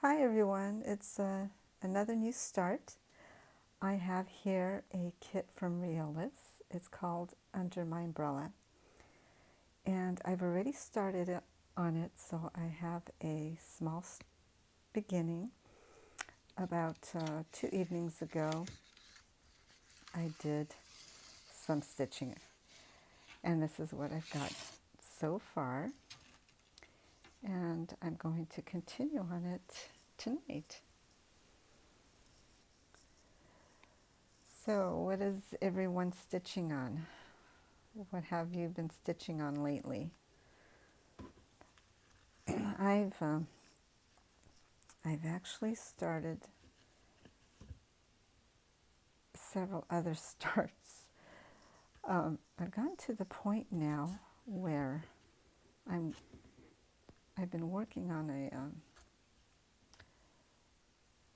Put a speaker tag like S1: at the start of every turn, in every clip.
S1: Hi everyone, it's another new start. I have here a kit from Riolis. It's called Under My Umbrella. And I've already started on it, so I have a small beginning. About 2 evenings ago, I did some stitching. And this is what I've got so far. And I'm going to continue on it tonight. So, what is everyone stitching on? What have you been stitching on lately? I've um, I've actually started several other starts. I've gotten to the point now where I'm I've been working on a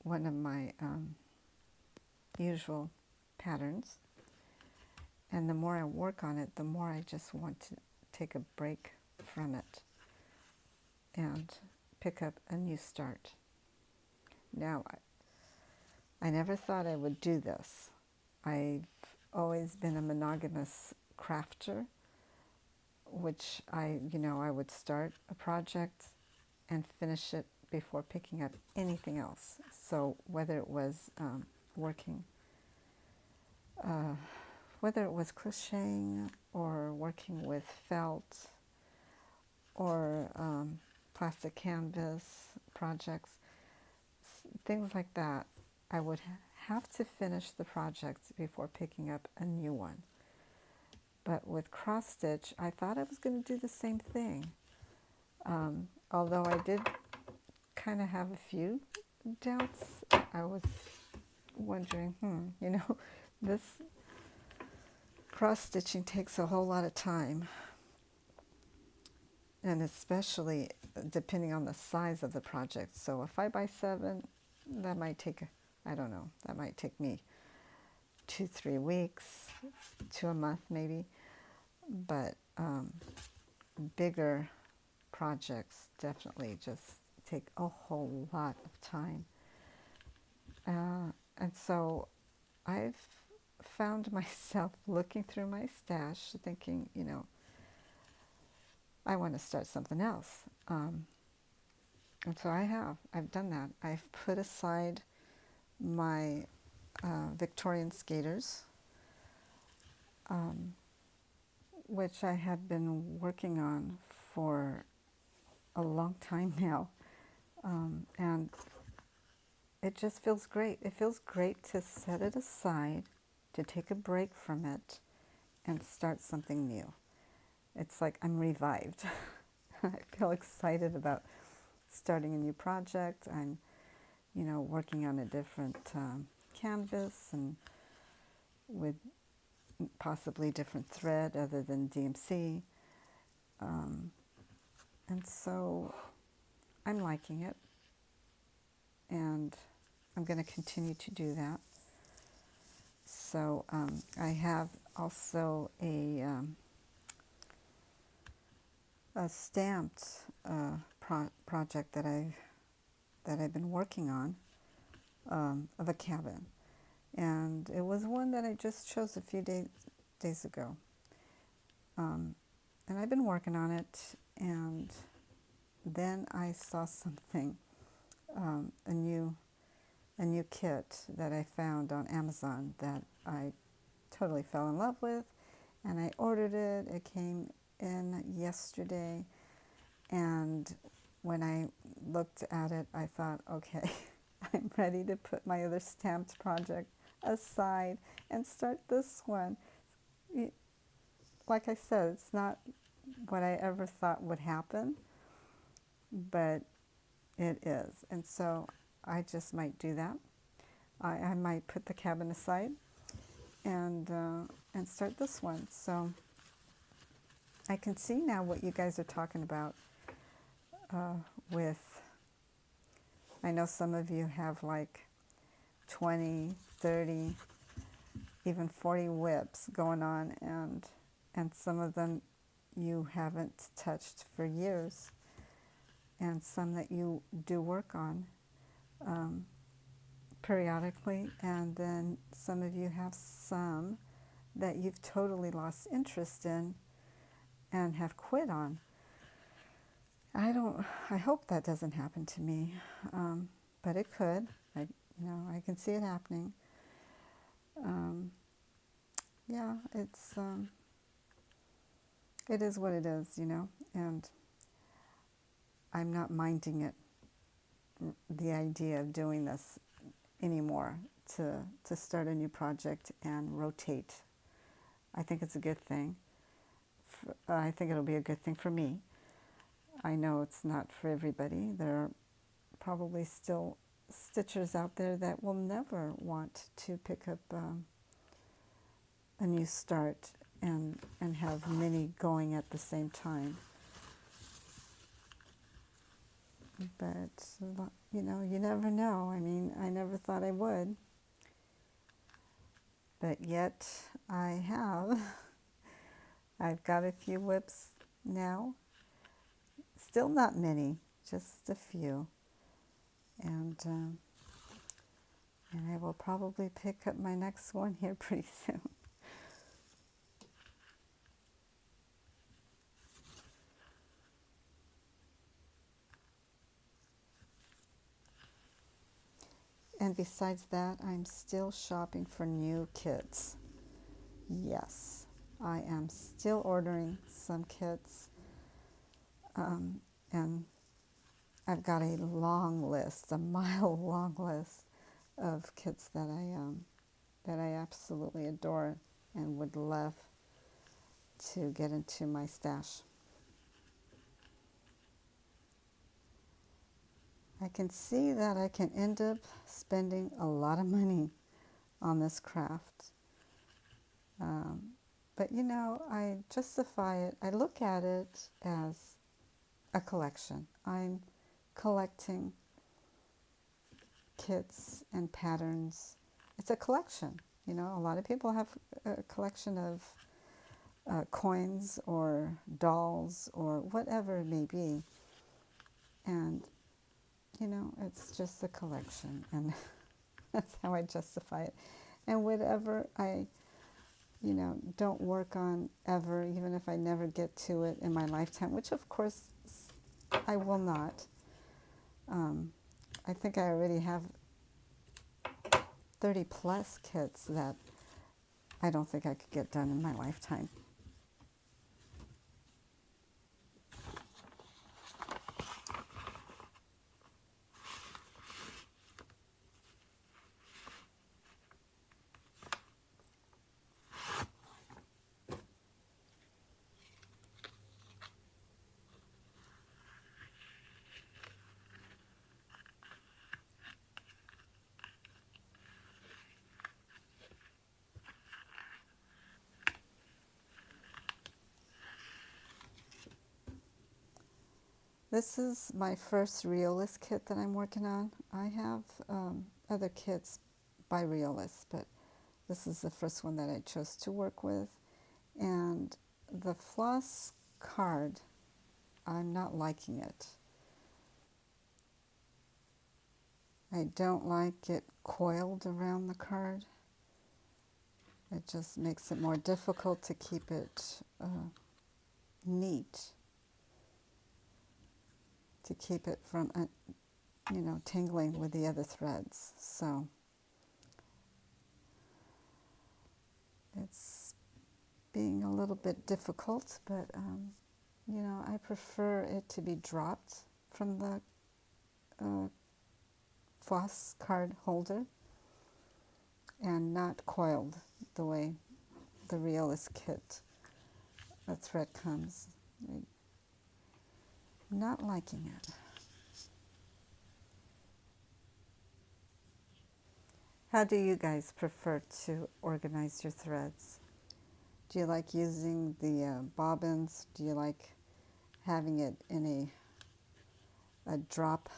S1: one of my usual patterns, and the more I work on it, the more I just want to take a break from it and pick up a new start. Now, I never thought I would do this. I've always been a monogamous crafter, which I would start a project and finish it before picking up anything else. So whether it was working, uh, whether it was crocheting or working with felt or plastic canvas projects, things like that, I would have to finish the project before picking up a new one. But with cross stitch, I thought I was going to do the same thing. Although I did kind of have a few doubts, I was wondering, this cross stitching takes a whole lot of time, and especially depending on the size of the project. So a 5x7, that might take, I don't know, that might take me 2-3 weeks to a month maybe. But bigger projects definitely just take a whole lot of time. And so I've found myself looking through my stash thinking, I want to start something else. And so I've done that. I've put aside my Victorian skaters, which I have been working on for a long time now. And it just feels great. It feels great to set it aside, to take a break from it, and start something new. It's like I'm revived. I feel excited about starting a new project. I'm, working on a different canvas and with possibly different thread other than DMC. And so I'm liking it, and I'm going to continue to do that. So I have also a stamped project that I've been working on of a cabin, and it was one that I just chose a few days ago, and I've been working on it, and then I saw something, a new kit that I found on Amazon that I totally fell in love with, and I ordered it. It came in yesterday, and when I looked at it, I thought, okay, I'm ready to put my other stamped project aside and start this one. Like I said, it's not what I ever thought would happen, but it is. And so I just might do that. I might put the cabin aside and start this one. So I can see now what you guys are talking about with, I know some of you have like 20, 30, even 40 whips going on, and some of them you haven't touched for years, and some that you do work on. um, periodically, and then some of you have some that you've totally lost interest in and have quit on. I hope that doesn't happen to me, but it could. I can see it happening. Yeah, it is what it is, and I'm not minding it, the idea of doing this anymore, to start a new project and rotate. I think it's a good thing. I think it'll be a good thing for me. I know it's not for everybody. There are probably still stitchers out there that will never want to pick up a new start and have many going at the same time. But, you never know. I mean, I never thought I would. But yet I have. I've got a few whips now. Still not many, just a few. And I will probably pick up my next one here pretty soon. And besides that, I'm still shopping for new kits. Yes, I am still ordering some kits. And I've got a long list, a mile-long list of kits that I absolutely adore and would love to get into my stash. I can see that I can end up spending a lot of money on this craft. But I justify it. I look at it as a collection. I'm collecting kits and patterns. It's a collection. A lot of people have a collection of coins or dolls or whatever it may be. And, it's just a collection. And that's how I justify it. And whatever I, don't work on ever, even if I never get to it in my lifetime, which of course I will not. I think I already have 30 plus kits that I don't think I could get done in my lifetime. This is my first Realist kit that I'm working on. I have other kits by Realist, but this is the first one that I chose to work with. And the floss card, I'm not liking it. I don't like it coiled around the card. It just makes it more difficult to keep it neat, to keep it from, tangling with the other threads. So it's being a little bit difficult, but, I prefer it to be dropped from the floss card holder and not coiled the way the Realist kit, the thread comes. I'm not liking it. How do you guys prefer to organize your threads? Do you like using the bobbins? Do you like having it in a drop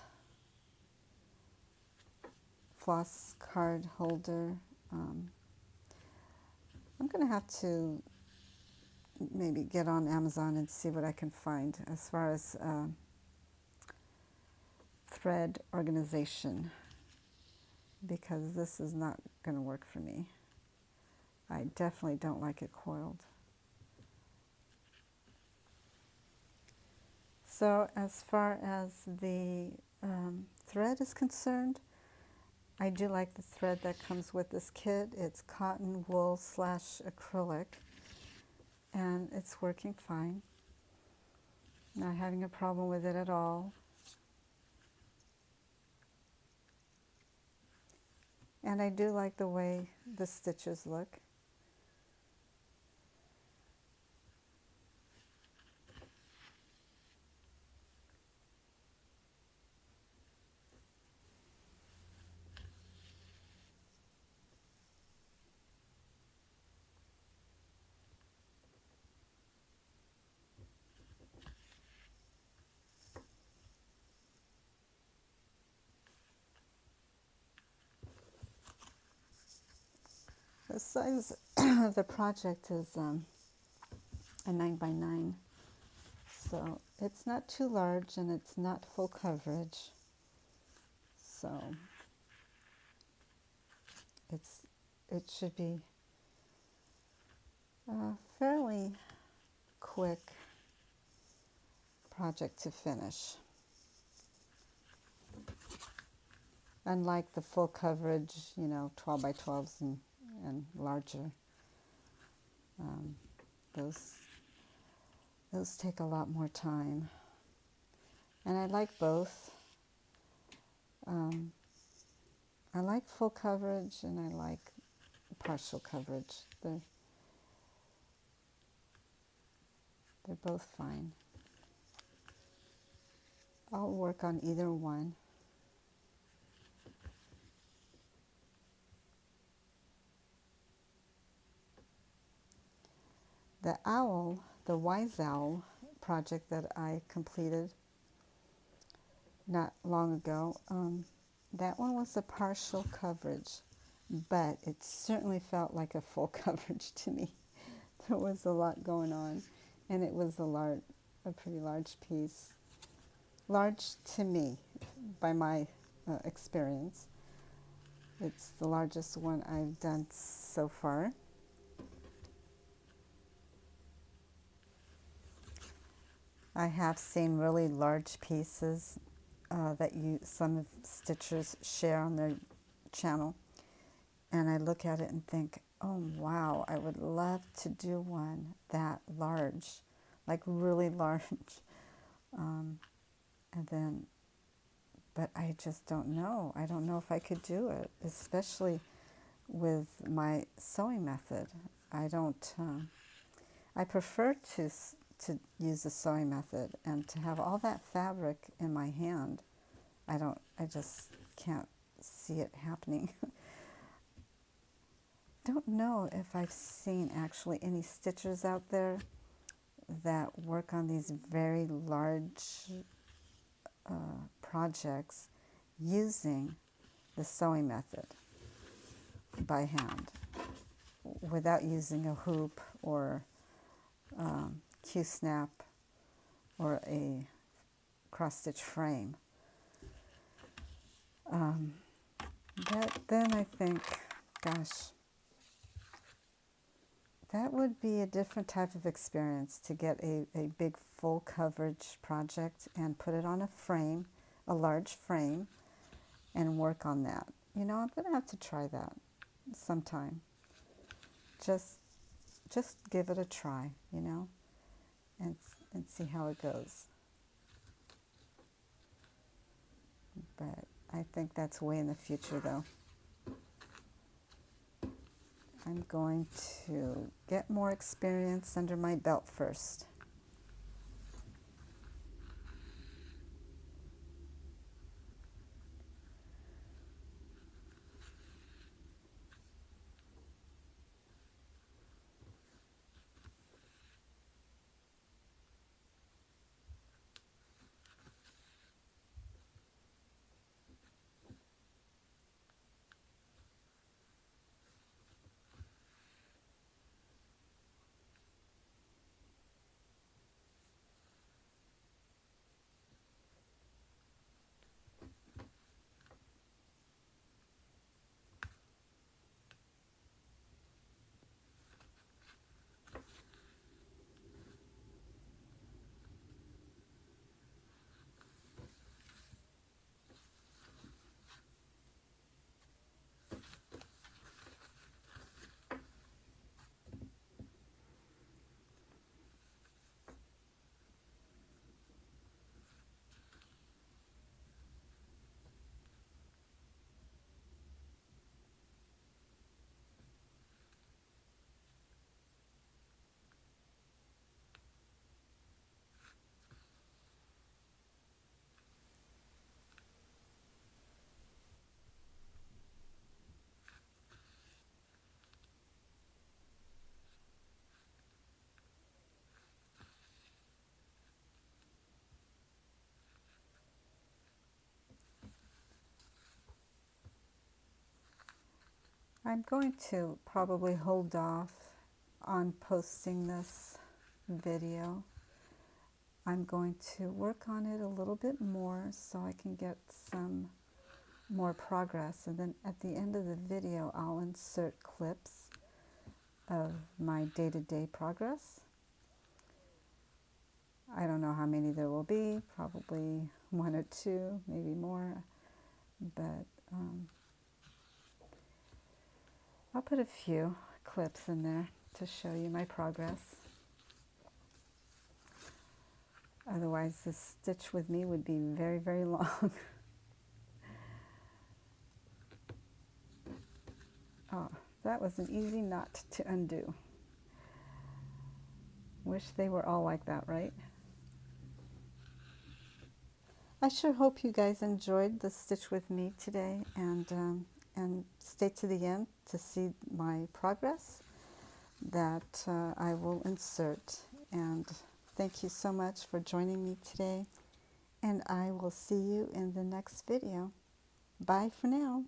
S1: floss card holder? I'm going to have to maybe get on Amazon and see what I can find as far as thread organization because this is not going to work for me. I definitely don't like it coiled. So as far as the thread is concerned, I do like the thread that comes with this kit. It's cotton wool / acrylic, and it's working fine. Not having a problem with it at all. And I do like the way the stitches look. The size of the project is a 9x9, so it's not too large and it's not full coverage. So it should be a fairly quick project to finish. Unlike the full coverage, 12x12s and larger. Those take a lot more time. And I like both. I like full coverage and I like partial coverage. They're both fine. I'll work on either one. The owl, the wise owl project that I completed not long ago, that one was a partial coverage, but it certainly felt like a full coverage to me. There was a lot going on, and it was a pretty large piece. Large to me, by my experience. It's the largest one I've done so far. I have seen really large pieces that some stitchers share on their channel, and I look at it and think, oh wow, I would love to do one that large, like really large. But I just don't know. I don't know if I could do it, especially with my sewing method. I prefer to use the sewing method, and to have all that fabric in my hand, I just can't see it happening. Don't know if I've seen actually any stitchers out there that work on these very large projects using the sewing method by hand without using a hoop or Q-snap or a cross-stitch frame. But then I think, gosh, that would be a different type of experience to get a big full coverage project and put it on a frame, a large frame, and work on that. I'm going to have to try that sometime. Just give it a try, and see how it goes. But I think that's way in the future, though. I'm going to get more experience under my belt first. I'm going to probably hold off on posting this video. I'm going to work on it a little bit more so I can get some more progress, and then at the end of the video I'll insert clips of my day-to-day progress. I don't know how many there will be, probably 1 or 2, maybe more, but I'll put a few clips in there to show you my progress. Otherwise this stitch with me would be very, very long. Oh, that was an easy knot to undo. Wish they were all like that, right? I sure hope you guys enjoyed the stitch with me today, and stay to the end to see my progress that I will insert. And thank you so much for joining me today, and I will see you in the next video. Bye for now.